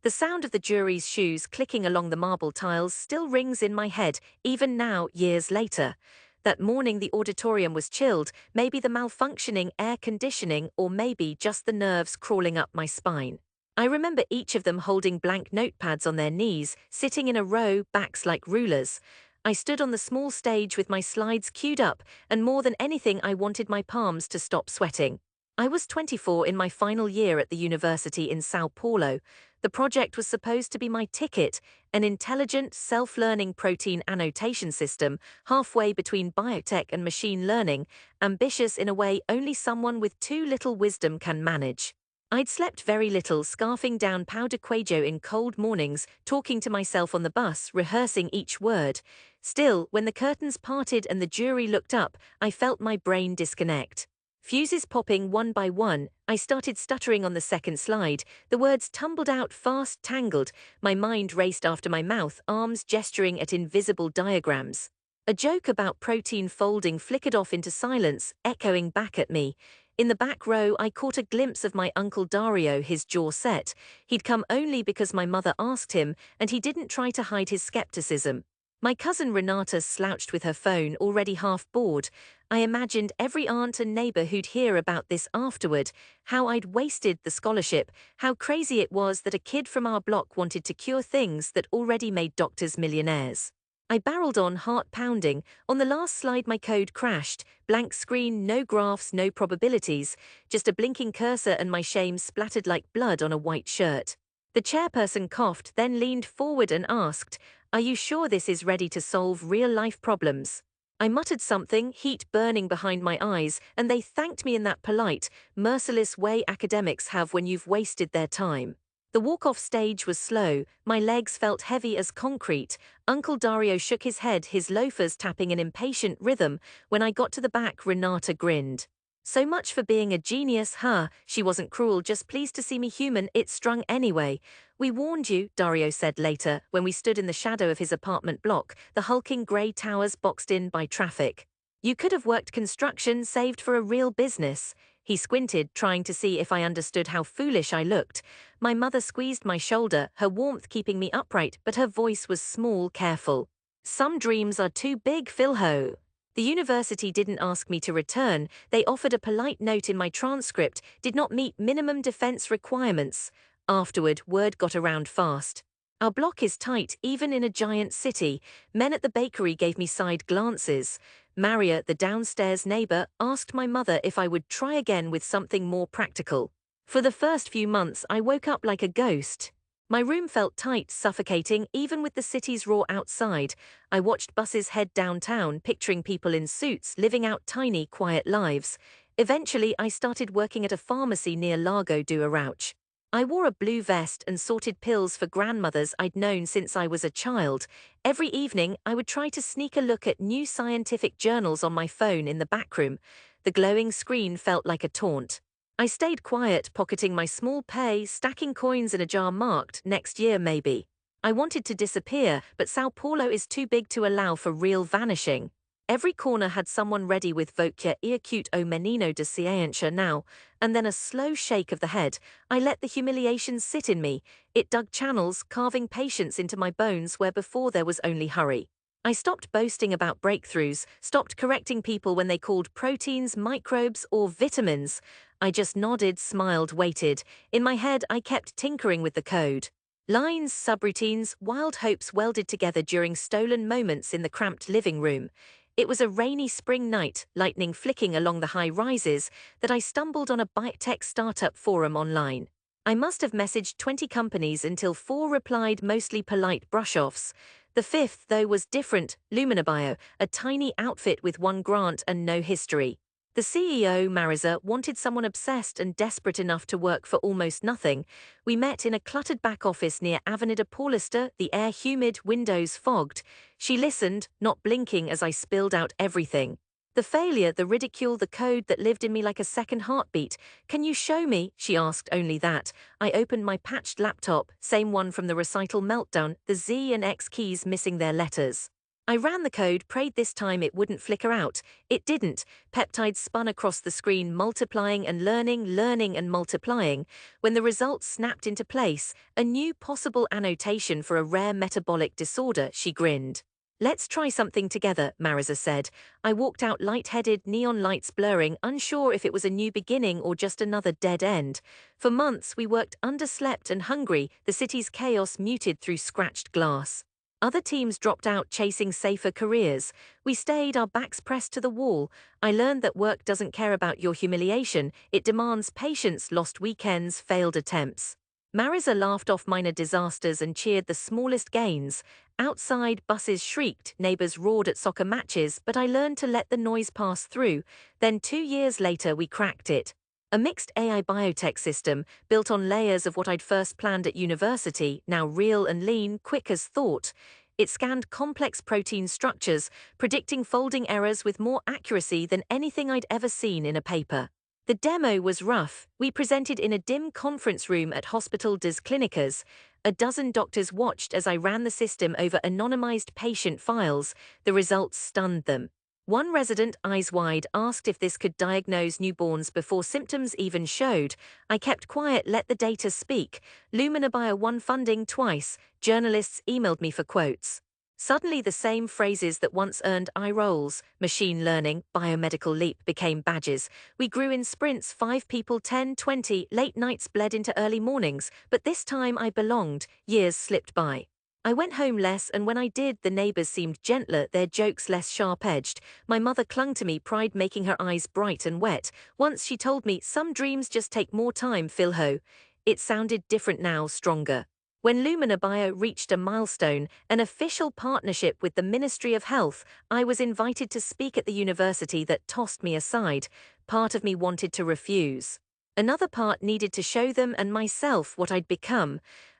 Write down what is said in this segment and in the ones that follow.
The sound of the jury's shoes clicking along the marble tiles still rings in my head, even now, years later. That morning the auditorium was chilled, maybe the malfunctioning air conditioning or maybe just the nerves crawling up my spine. I remember each of them holding blank notepads on their knees, sitting in a row, backs like rulers. I stood on the small stage with my slides queued up, and more than anything I wanted my palms to stop sweating. I was 24 in my final year at the university in Sao Paulo. The project was supposed to be my ticket, an intelligent, self-learning protein annotation system, halfway between biotech and machine learning, ambitious in a way only someone with too little wisdom can manage. I'd slept very little, scarfing down powder queijo in cold mornings, talking to myself on the bus, rehearsing each word. Still, when the curtains parted and the jury looked up, I felt my brain disconnect. Fuses popping one by one, I started stuttering on the second slide. The words tumbled out fast, tangled. My mind raced after my mouth, arms gesturing at invisible diagrams. A joke about protein folding flickered off into silence, echoing back at me. In the back row, I caught a glimpse of my Uncle Dario, his jaw set. He'd come only because my mother asked him, and he didn't try to hide his skepticism. My cousin Renata slouched with her phone, already half bored. I imagined every aunt and neighbor who'd hear about this afterward, how I'd wasted the scholarship, how crazy it was that a kid from our block wanted to cure things that already made doctors millionaires. I barreled on, heart pounding. On the last slide my code crashed. Blank screen, no graphs, no probabilities. Just a blinking cursor and my shame splattered like blood on a white shirt. The chairperson coughed, then leaned forward and asked, "Are you sure this is ready to solve real-life problems?" I muttered something, heat burning behind my eyes, and they thanked me in that polite, merciless way academics have when you've wasted their time. The walk-off stage was slow, my legs felt heavy as concrete. Uncle Dario shook his head, his loafers tapping an impatient rhythm. When I got to the back, Renata grinned. "So much for being a genius, huh?" She wasn't cruel, just pleased to see me human. It strung anyway. "We warned you," Dario said later, when we stood in the shadow of his apartment block, the hulking grey towers boxed in by traffic. "You could have worked construction, saved for a real business." He squinted, trying to see if I understood how foolish I looked. My mother squeezed my shoulder, her warmth keeping me upright, but her voice was small, careful. "Some dreams are too big, Philho." The university didn't ask me to return. They offered a polite note in my transcript, did not meet minimum defense requirements. Afterward, word got around fast. "Our block is tight, even in a giant city." Men at the bakery gave me side glances. Maria, the downstairs neighbor, asked my mother if I would try again with something more practical. For the first few months, I woke up like a ghost. My room felt tight, suffocating, even with the city's roar outside. I watched buses head downtown, picturing people in suits, living out tiny, quiet lives. Eventually, I started working at a pharmacy near Largo do Arauch. I wore a blue vest and sorted pills for grandmothers I'd known since I was a child. Every evening, I would try to sneak a look at new scientific journals on my phone in the backroom. The glowing screen felt like a taunt. I stayed quiet, pocketing my small pay, stacking coins in a jar marked, "Next year maybe." I wanted to disappear, but Sao Paulo is too big to allow for real vanishing. Every corner had someone ready with "Vocia acute o menino de ciência now," and then a slow shake of the head. I let the humiliation sit in me. It dug channels, carving patience into my bones where before there was only hurry. I stopped boasting about breakthroughs, stopped correcting people when they called proteins microbes or vitamins. I just nodded, smiled, waited. In my head, I kept tinkering with the code. Lines, subroutines, wild hopes welded together during stolen moments in the cramped living room. It was a rainy spring night, lightning flicking along the high rises, that I stumbled on a biotech startup forum online. I must have messaged 20 companies until 4 replied, mostly polite brush-offs. The fifth, though, was different, Luminabio, a tiny outfit with 1 grant and no history. The CEO, Marisa, wanted someone obsessed and desperate enough to work for almost nothing. We met in a cluttered back office near Avenida Paulista, the air humid, windows fogged. She listened, not blinking as I spilled out everything. The failure, the ridicule, the code that lived in me like a second heartbeat. "Can you show me?" she asked, only that. I opened my patched laptop, same one from the recital meltdown, the Z and X keys missing their letters. I ran the code, prayed this time it wouldn't flicker out. It didn't. Peptides spun across the screen, multiplying and learning and multiplying. When the results snapped into place, a new possible annotation for a rare metabolic disorder, she grinned. Let's try something together, Marisa said. I walked out lightheaded, neon lights blurring, unsure if it was a new beginning or just another dead end. For months we worked underslept and hungry, the city's chaos muted through scratched glass. Other teams dropped out chasing safer careers. We stayed, our backs pressed to the wall. I learned that work doesn't care about your humiliation, it demands patience, lost weekends, failed attempts. Marisa laughed off minor disasters and cheered the smallest gains. Outside, buses shrieked, neighbors roared at soccer matches, but I learned to let the noise pass through. Then 2 years later we cracked it. A mixed AI biotech system, built on layers of what I'd first planned at university, now real and lean, quick as thought. It scanned complex protein structures, predicting folding errors with more accuracy than anything I'd ever seen in a paper. The demo was rough. We presented in a dim conference room at Hospital des Clínicas. A dozen doctors watched as I ran the system over anonymized patient files. The results stunned them. One resident, eyes wide, asked if this could diagnose newborns before symptoms even showed. I kept quiet, let the data speak. Lumina Bio won funding twice. Journalists emailed me for quotes. Suddenly the same phrases that once earned eye rolls, machine learning, biomedical leap, became badges. We grew in sprints, 5 people, 10, 20, late nights bled into early mornings, but this time I belonged. Years slipped by. I went home less, and when I did, the neighbors seemed gentler, their jokes less sharp-edged. My mother clung to me, pride making her eyes bright and wet. Once she told me, some dreams just take more time, Philho. It sounded different now, stronger. When Lumina Bio reached a milestone, an official partnership with the Ministry of Health, I was invited to speak at the university that tossed me aside. Part of me wanted to refuse. Another part needed to show them and myself what I'd become.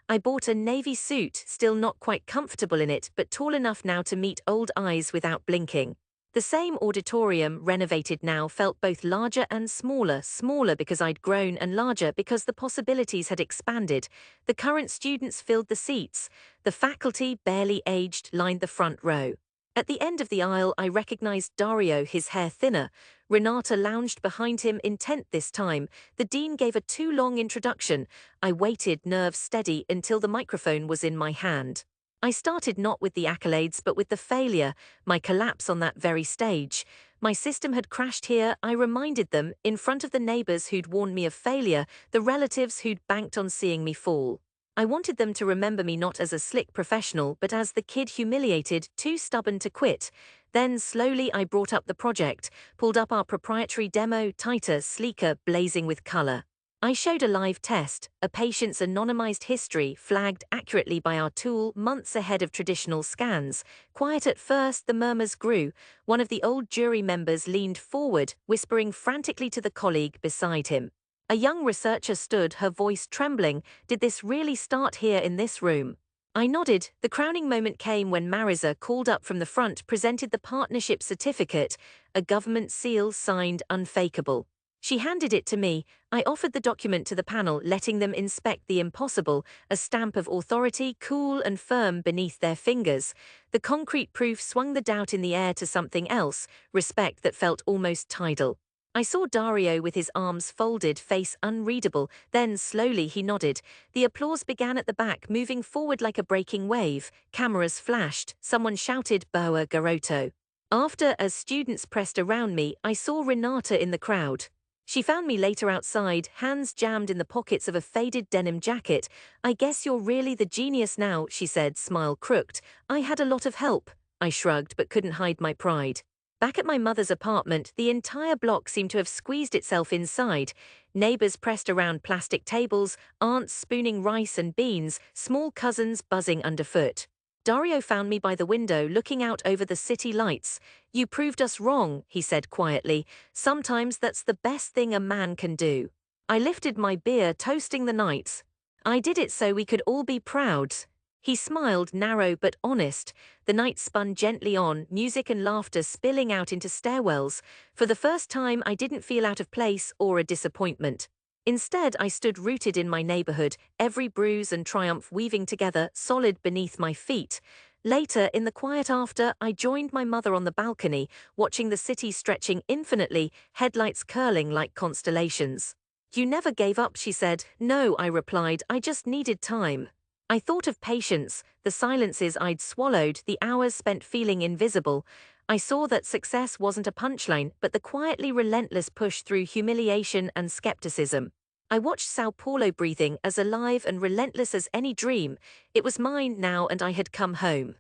I bought a navy suit, still not quite comfortable in it, but tall enough now to meet old eyes without blinking. The same auditorium, renovated now, felt both larger and smaller, smaller because I'd grown and larger because the possibilities had expanded. The current students filled the seats. The faculty, barely aged, lined the front row. At the end of the aisle, I recognized Dario, his hair thinner. Renata lounged behind him, intent this time. The dean gave a too long introduction. I waited, nerves steady, until the microphone was in my hand. I started not with the accolades but with the failure, my collapse on that very stage. My system had crashed here, I reminded them, in front of the neighbors who'd warned me of failure, the relatives who'd banked on seeing me fall. I wanted them to remember me not as a slick professional but as the kid humiliated, too stubborn to quit. Then slowly I brought up the project, pulled up our proprietary demo, tighter, sleeker, blazing with color. I showed a live test, a patient's anonymized history flagged accurately by our tool months ahead of traditional scans. Quiet at first, the murmurs grew. One of the old jury members leaned forward, whispering frantically to the colleague beside him. A young researcher stood, her voice trembling. Did this really start here in this room? I nodded. The crowning moment came when Marisa, called up from the front, presented the partnership certificate, a government seal signed unfakeable. She handed it to me. I offered the document to the panel, letting them inspect the impossible, a stamp of authority, cool and firm beneath their fingers. The concrete proof swung the doubt in the air to something else, respect that felt almost tidal. I saw Dario with his arms folded, face unreadable, then slowly he nodded. The applause began at the back, moving forward like a breaking wave. Cameras flashed. Someone shouted, Boa Garoto. After, as students pressed around me, I saw Renata in the crowd. She found me later outside, hands jammed in the pockets of a faded denim jacket. I guess you're really the genius now, she said, smile crooked. I had a lot of help. I shrugged but couldn't hide my pride. Back at my mother's apartment, the entire block seemed to have squeezed itself inside. Neighbors pressed around plastic tables, aunts spooning rice and beans, small cousins buzzing underfoot. Dario found me by the window, looking out over the city lights. You proved us wrong, he said quietly. Sometimes that's the best thing a man can do. I lifted my beer, toasting the night. I did it so we could all be proud. He smiled, narrow but honest. The night spun gently on, music and laughter spilling out into stairwells. For the first time, I didn't feel out of place or a disappointment. Instead, I stood rooted in my neighborhood, every bruise and triumph weaving together, solid beneath my feet. Later, in the quiet after, I joined my mother on the balcony, watching the city stretching infinitely, headlights curling like constellations. You never gave up, she said. No, I replied, I just needed time. I thought of patience, the silences I'd swallowed, the hours spent feeling invisible. I saw that success wasn't a punchline, but the quietly relentless push through humiliation and skepticism. I watched Sao Paulo breathing as alive and relentless as any dream. It was mine now and I had come home.